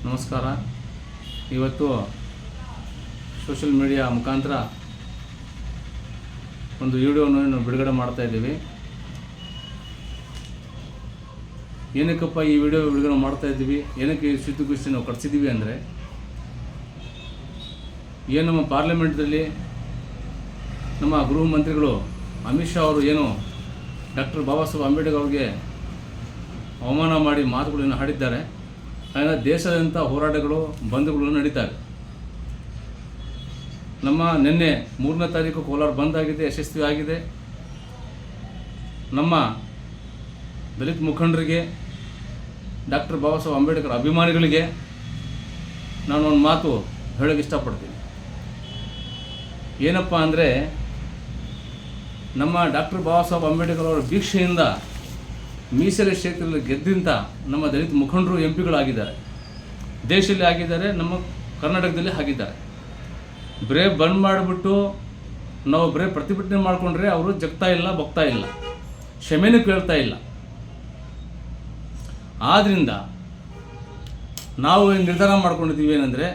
ನಮಸ್ಕಾರ. ಇವತ್ತು social media ಮುಖಾಂತರ ಒಂದು ವಿಡಿಯೋವನ್ನು ಬಿಡುಗಡೆ ಮಾಡ್ತಾ ಇದ್ದೀವಿ. ಏನಕ್ಕಪ್ಪ ಈ ವಿಡಿಯೋ ಬಿಡುಗಡೆ ಮಾಡ್ತಾ ಇದ್ದೀವಿ, ಏನಕ್ಕೆ ಈ ಸುದ್ದಿಗೋಷ್ಠಿ ನಾವು ಕಟ್ಸಿದ್ದೀವಿ ಅಂದರೆ, ಏನು ನಮ್ಮ ಪಾರ್ಲಿಮೆಂಟ್ದಲ್ಲಿ ನಮ್ಮ ಗೃಹ ಮಂತ್ರಿಗಳು ಅಮಿತ್ ಶಾ ಅವರು ಏನು ಡಾಕ್ಟರ್ ಬಾಬಾ ಸಾಹೇಬ್ ಅಂಬೇಡ್ಕರ್ ಅವ್ರಿಗೆ ಅವಮಾನ ಮಾಡಿ ಮಾತುಗಳನ್ನು ಆಡಿದ್ದಾರೆ. ಅದರಿಂದ ದೇಶಾದ್ಯಂತ ಹೋರಾಟಗಳು ಬಂದ್ಗಳು ನಡೀತವೆ. ನಮ್ಮ ನಿನ್ನೆ 3ನೇ ತಾರೀಕು ಕೋಲಾರ ಬಂದ್ ಆಗಿದೆ, ಯಶಸ್ವಿ ಆಗಿದೆ. ನಮ್ಮ ದಲಿತ ಮುಖಂಡರಿಗೆ, ಡಾಕ್ಟರ್ ಬಾಬಾ ಸಾಹೇಬ್ ಅಂಬೇಡ್ಕರ್ ಅಭಿಮಾನಿಗಳಿಗೆ ನಾನು ಒಂದು ಮಾತು ಹೇಳೋಕ್ಕೆ ಇಷ್ಟಪಡ್ತೀನಿ. ಏನಪ್ಪ ಅಂದರೆ, ನಮ್ಮ ಡಾಕ್ಟರ್ ಬಾಬಾ ಸಾಹೇಬ್ ಅಂಬೇಡ್ಕರ್ ಅವರ ಭಿಕ್ಷೆಯಿಂದ ಮೀಸಲು ಕ್ಷೇತ್ರದಲ್ಲಿ ಗೆದ್ದಂಥ ನಮ್ಮ ದಲಿತ ಮುಖಂಡರು ಎಂಪಿಗಳಾಗಿದ್ದಾರೆ. ದೇಶದಲ್ಲಿ ಆಗಿದ್ದಾರೆ, ನಮ್ಮ ಕರ್ನಾಟಕದಲ್ಲಿ ಆಗಿದ್ದಾರೆ. ಬರೇ ಬಂದ್ ಮಾಡಿಬಿಟ್ಟು ನಾವು ಬರೇ ಪ್ರತಿಭಟನೆ ಮಾಡಿಕೊಂಡ್ರೆ ಅವರು ಜಗ್ತಾ ಇಲ್ಲ, ಬಗ್ತಾ ಇಲ್ಲ, ಕ್ಷಮೆನೂ ಕೇಳ್ತಾ ಇಲ್ಲ. ಆದ್ದರಿಂದ ನಾವು ನಿರ್ಧಾರ ಮಾಡ್ಕೊಂಡಿದ್ದೀವಿ ಏನಂದರೆ,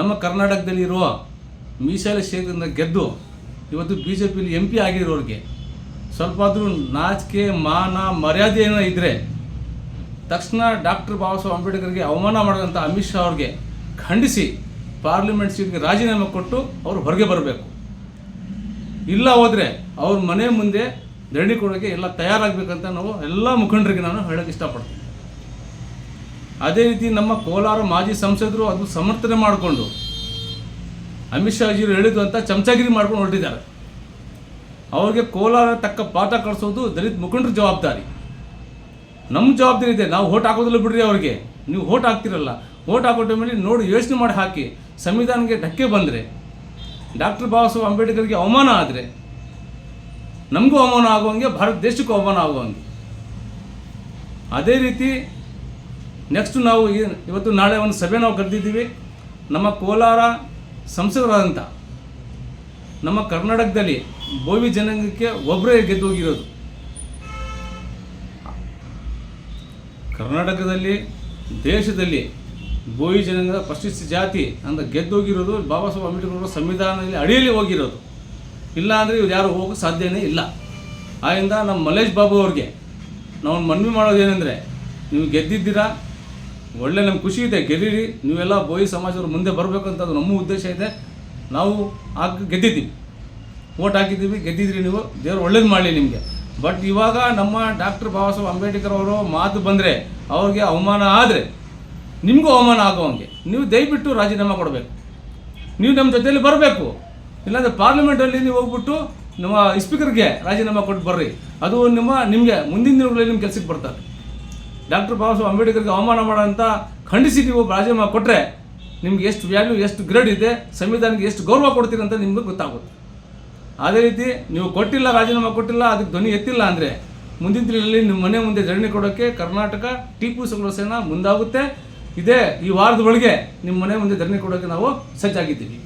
ನಮ್ಮ ಕರ್ನಾಟಕದಲ್ಲಿರುವ ಮೀಸಲು ಕ್ಷೇತ್ರದಿಂದ ಗೆದ್ದು ಇವತ್ತು BJPಯಲ್ಲಿ MP ಆಗಿರೋರಿಗೆ ಸ್ವಲ್ಪ ಆದರೂ ನಾಚಿಕೆ, ಮಾನ, ಮರ್ಯಾದೆ ಏನೋ ಇದ್ದರೆ ತಕ್ಷಣ ಡಾಕ್ಟರ್ ಬಾಬಾ ಸಾಹೇಬ್ ಅಂಬೇಡ್ಕರ್ಗೆ ಅವಮಾನ ಮಾಡಿದಂಥ ಅಮಿತ್ ಶಾ ಅವ್ರಿಗೆ ಖಂಡಿಸಿ ಪಾರ್ಲಿಮೆಂಟ್ ಸೀಟ್ಗೆ ರಾಜೀನಾಮೆ ಕೊಟ್ಟು ಅವರು ಹೊರಗೆ ಬರಬೇಕು. ಇಲ್ಲ ಹೋದರೆ ಅವ್ರ ಮನೆ ಮುಂದೆ ಧರಣಿ ಕೊಡೋಕ್ಕೆ ಎಲ್ಲ ತಯಾರಾಗಬೇಕಂತ ನಾವು ಎಲ್ಲ ಮುಖಂಡರಿಗೆ ನಾನು ಹೇಳೋಕ್ಕೆ ಇಷ್ಟಪಡ್ತೀನಿ. ಅದೇ ರೀತಿ ನಮ್ಮ ಕೋಲಾರ ಮಾಜಿ ಸಂಸದರು ಅದು ಸಮರ್ಥನೆ ಮಾಡಿಕೊಂಡು ಅಮಿತ್ ಶಾಜಿಯವರು ಹೇಳಿದ್ದು ಅಂತ ಚಮಚಾಗಿರಿ ಮಾಡ್ಕೊಂಡು ಹೊರಟಿದ್ದಾರೆ. ಅವ್ರಿಗೆ ಕೋಲಾರ ತಕ್ಕ ಪಾಠ ಕಳಿಸೋದು ದಲಿತ ಮುಖಂಡರ ಜವಾಬ್ದಾರಿ. ನಮ್ಮ ಜವಾಬ್ದಾರಿ ಇದೆ. ನಾವು ಓಟ್ ಹಾಕೋದಿಲ್ಲ ಬಿಡ್ರಿ ಅವ್ರಿಗೆ. ನೀವು ಓಟ್ ಹಾಕ್ತಿರಲ್ಲ, ಓಟ್ ಹಾಕೋ ಟೈಮಲ್ಲಿ ನೋಡಿ ಯೋಚನೆ ಮಾಡಿ ಹಾಕಿ. ಸಂವಿಧಾನಕ್ಕೆ ಧಕ್ಕೆ ಬಂದರೆ, ಡಾಕ್ಟರ್ ಬಾಬಾ ಸಾಹೇಬ್ ಅಂಬೇಡ್ಕರ್ಗೆ ಅವಮಾನ ಆದರೆ ನಮಗೂ ಅವಮಾನ ಆಗುವಂಗೆ, ಭಾರತ ದೇಶಕ್ಕೂ ಅವಮಾನ ಆಗುವಂಗೆ. ಅದೇ ರೀತಿ ನೆಕ್ಸ್ಟ್ ನಾವು ಇವತ್ತು ನಾಳೆ ಒಂದು ಸಭೆ ನಾವು ಕರೆದಿದ್ದೀವಿ. ನಮ್ಮ ಕೋಲಾರ ಸಂಸದರಾದಂಥ ನಮ್ಮ ಕರ್ನಾಟಕದಲ್ಲಿ ಬೋವಿ ಜನಾಂಗಕ್ಕೆ ಒಬ್ಬರೇ ಗೆದ್ದು ಹೋಗಿರೋದು. ಕರ್ನಾಟಕದಲ್ಲಿ, ದೇಶದಲ್ಲಿ ಬೋವಿ ಜನಾಂಗದ ಪರಿಶಿಷ್ಟ ಜಾತಿ ಅಂತ ಗೆದ್ದೋಗಿರೋದು ಬಾಬಾ ಸಾಹೇಬ್ ಅಂಬೇಡ್ಕರ್ ಅವರ ಸಂವಿಧಾನದಲ್ಲಿ ಅಡಿಯಲ್ಲಿ ಹೋಗಿರೋದು. ಇಲ್ಲ ಅಂದರೆ ಇವ್ರು ಯಾರು ಹೋಗೋಕ್ಕೆ ಸಾಧ್ಯನೇ ಇಲ್ಲ. ಆದ್ದರಿಂದ ನಮ್ಮ ಮಲ್ಲೇಶ್ ಬಾಬು ಅವ್ರಿಗೆ ನಾವು ಮನವಿ ಮಾಡೋದೇನೆಂದರೆ, ನೀವು ಗೆದ್ದಿದ್ದೀರಾ, ಒಳ್ಳೆ ನಮ್ಗೆ ಖುಷಿ ಇದೆ, ಗೆದ್ದೀರಿ. ನೀವೆಲ್ಲ ಬೋಯಿ ಸಮಾಜದವ್ರು ಮುಂದೆ ಬರಬೇಕಂತ ಅದು ನಮ್ಮ ಉದ್ದೇಶ ಇದೆ. ನಾವು ಗೆದ್ದಿದ್ದೀವಿ, ಓಟ್ ಹಾಕಿದ್ದೀವಿ, ಗೆದ್ದಿದ್ರಿ. ನೀವು ದೇವರು ಒಳ್ಳೇದು ಮಾಡಲಿ ನಿಮಗೆ. ಬಟ್ ಇವಾಗ ನಮ್ಮ ಡಾಕ್ಟರ್ ಬಾಬಾ ಸಾಹೇಬ್ ಅಂಬೇಡ್ಕರ್ ಅವರು ಮಾತು ಬಂದರೆ, ಅವ್ರಿಗೆ ಅವಮಾನ ಆದರೆ ನಿಮಗೂ ಅವಮಾನ ಆಗೋವಂಗೆ ನೀವು ದಯವಿಟ್ಟು ರಾಜೀನಾಮೆ ಕೊಡಬೇಕು. ನೀವು ನಮ್ಮ ಜೊತೆಯಲ್ಲಿ ಬರಬೇಕು. ಇಲ್ಲಾಂದರೆ ಪಾರ್ಲಿಮೆಂಟಲ್ಲಿ ನೀವು ಹೋಗ್ಬಿಟ್ಟು ನಮ್ಮ ಸ್ಪೀಕರ್ಗೆ ರಾಜೀನಾಮೆ ಕೊಟ್ಟು ಬರ್ರಿ. ಅದು ನಿಮಗೆ ಮುಂದಿನ ದಿನಗಳಲ್ಲಿ ನಿಮ್ಮ ಕೆಲಸಕ್ಕೆ ಬರ್ತಾರೆ. ಡಾಕ್ಟರ್ ಬಾಬಾ ಸಾಹೇಬ್ ಅಂಬೇಡ್ಕರ್ಗೆ ಅವಮಾನ ಮಾಡೋಂಥ ಖಂಡಿಸಿ ನೀವು ರಾಜೀನಾಮೆ ಕೊಟ್ಟರೆ ನಿಮ್ಗೆ ಎಷ್ಟು ವ್ಯಾಲ್ಯೂ, ಎಷ್ಟು ಗ್ರೇಡ್ ಇದೆ, ಸಂವಿಧಾನಕ್ಕೆ ಎಷ್ಟು ಗೌರವ ಕೊಡ್ತೀರಿ ಅಂತ ನಿಮ್ಗೆ ಗೊತ್ತಾಗುತ್ತೆ. ಅದೇ ರೀತಿ ನೀವು ಕೊಟ್ಟಿಲ್ಲ, ರಾಜೀನಾಮೆ ಕೊಟ್ಟಿಲ್ಲ, ಅದಕ್ಕೆ ಧ್ವನಿ ಎತ್ತಿಲ್ಲ ಅಂದರೆ ಮುಂದಿನ ದಿನಗಳಲ್ಲಿ ನಿಮ್ಮ ಮನೆ ಮುಂದೆ ಧರಣಿ ಕೊಡೋಕ್ಕೆ ಕರ್ನಾಟಕ ಟಿಪ್ಪು ಸುಲ್ತಾನ್ ಸೇನಾ ಮುಂದಾಗುತ್ತೆ. ಈ ವಾರದ ಒಳಗೆ ನಿಮ್ಮ ಮನೆ ಮುಂದೆ ಧರಣಿ ಕೊಡೋಕ್ಕೆ ನಾವು ಸಜ್ಜಾಗಿದ್ದೀವಿ.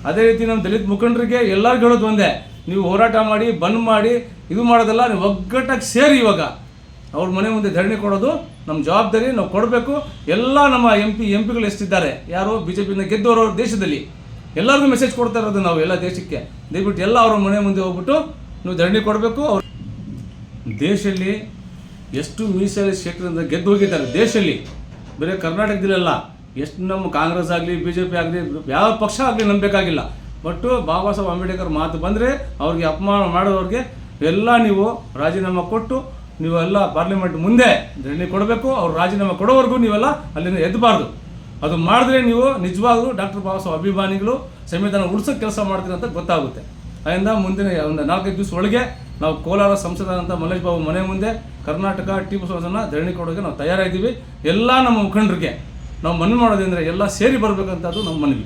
ಅದೇ ರೀತಿ ನಮ್ಮ ದಲಿತ ಮುಖಂಡರಿಗೆ ಎಲ್ಲರಿಗೂ ಹೇಳೋದು ಒಂದೇ, ನೀವು ಹೋರಾಟ ಮಾಡಿ, ಬಂದ್ ಮಾಡಿ, ಇದು ಮಾಡೋದಲ್ಲ, ನೀವು ಒಗ್ಗಟ್ಟಾಗಿ ಸೇರಿ ಇವಾಗ ಅವ್ರ ಮನೆ ಮುಂದೆ ಧರಣಿ ಕೊಡೋದು ನಮ್ಮ ಜವಾಬ್ದಾರಿ. ನಾವು ಕೊಡಬೇಕು. ಎಲ್ಲ ನಮ್ಮ ಎಂಪಿಗಳು ಎಷ್ಟಿದ್ದಾರೆ, ಯಾರು BJPಯಿಂದ ಗೆದ್ದವರು ದೇಶದಲ್ಲಿ ಎಲ್ಲರಿಗೂ ಮೆಸೇಜ್ ಕೊಡ್ತಾ ಇರೋದು ನಾವು ಎಲ್ಲ ದೇಶಕ್ಕೆ. ದಯವಿಟ್ಟು ಎಲ್ಲ ಅವ್ರ ಮನೆ ಮುಂದೆ ಹೋಗ್ಬಿಟ್ಟು ನೀವು ಧರಣಿ ಕೊಡಬೇಕು. ಅವ್ರು ದೇಶದಲ್ಲಿ ಎಷ್ಟು ಮೀಸಲು ಕ್ಷೇತ್ರದಿಂದ ಗೆದ್ದು ಹೋಗಿದ್ದಾರೆ, ದೇಶದಲ್ಲಿ ಬರೀ ಕರ್ನಾಟಕದಲ್ಲೆಲ್ಲ. ಎಷ್ಟು ನಮ್ಮ ಕಾಂಗ್ರೆಸ್ ಆಗಲಿ, BJP ಆಗಲಿ, ಯಾವ ಪಕ್ಷ ಆಗಲಿ ನಂಬಬೇಕಾಗಿಲ್ಲ. ಬಟ್ ಬಾಬಾ ಸಾಹೇಬ್ ಅಂಬೇಡ್ಕರ್ ಮಾತು ಬಂದರೆ ಅವ್ರಿಗೆ ಅಪಮಾನ ಮಾಡೋರಿಗೆ ಎಲ್ಲ ನೀವು ರಾಜೀನಾಮೆ ಕೊಟ್ಟು ನೀವೆಲ್ಲ ಪಾರ್ಲಿಮೆಂಟ್ ಮುಂದೆ ಧರಣಿ ಕೊಡಬೇಕು. ಅವ್ರು ರಾಜೀನಾಮೆ ಕೊಡೋವರೆಗೂ ನೀವೆಲ್ಲ ಅಲ್ಲಿಂದ ಎದ್ದಬಾರ್ದು. ಅದು ಮಾಡಿದ್ರೆ ನೀವು ನಿಜವಾಗ್ಲೂ ಡಾಕ್ಟರ್ ಬಾಬಾ ಸಾಹೇಬ್ ಅಭಿಮಾನಿಗಳು ಸಂವಿಧಾನ ಉಳಿಸೋಕ್ಕೆ ಕೆಲಸ ಮಾಡ್ತೀರಿ ಅಂತ ಗೊತ್ತಾಗುತ್ತೆ. ಅದರಿಂದ ಮುಂದಿನ ಒಂದು 4-5 ದಿವಸ ಒಳಗೆ ನಾವು ಕೋಲಾರ ಸಂಸದರಂಥ ಮಲ್ಲೇಶ್ ಬಾಬು ಮನೆ ಮುಂದೆ ಕರ್ನಾಟಕ ಟಿಪ್ಪು ಸುಲ್ತಾನ್ ಧರಣಿ ಕೊಡೋಕ್ಕೆ ನಾವು ತಯಾರಾಗಿದ್ದೀವಿ. ಎಲ್ಲ ನಮ್ಮ ಮುಖಂಡರಿಗೆ ನಾವು ಮನವಿ ಮಾಡೋದಂದರೆ ಎಲ್ಲ ಸೇರಿ ಬರಬೇಕಂತ ಅದು ನಮ್ಮ ಮನವಿ.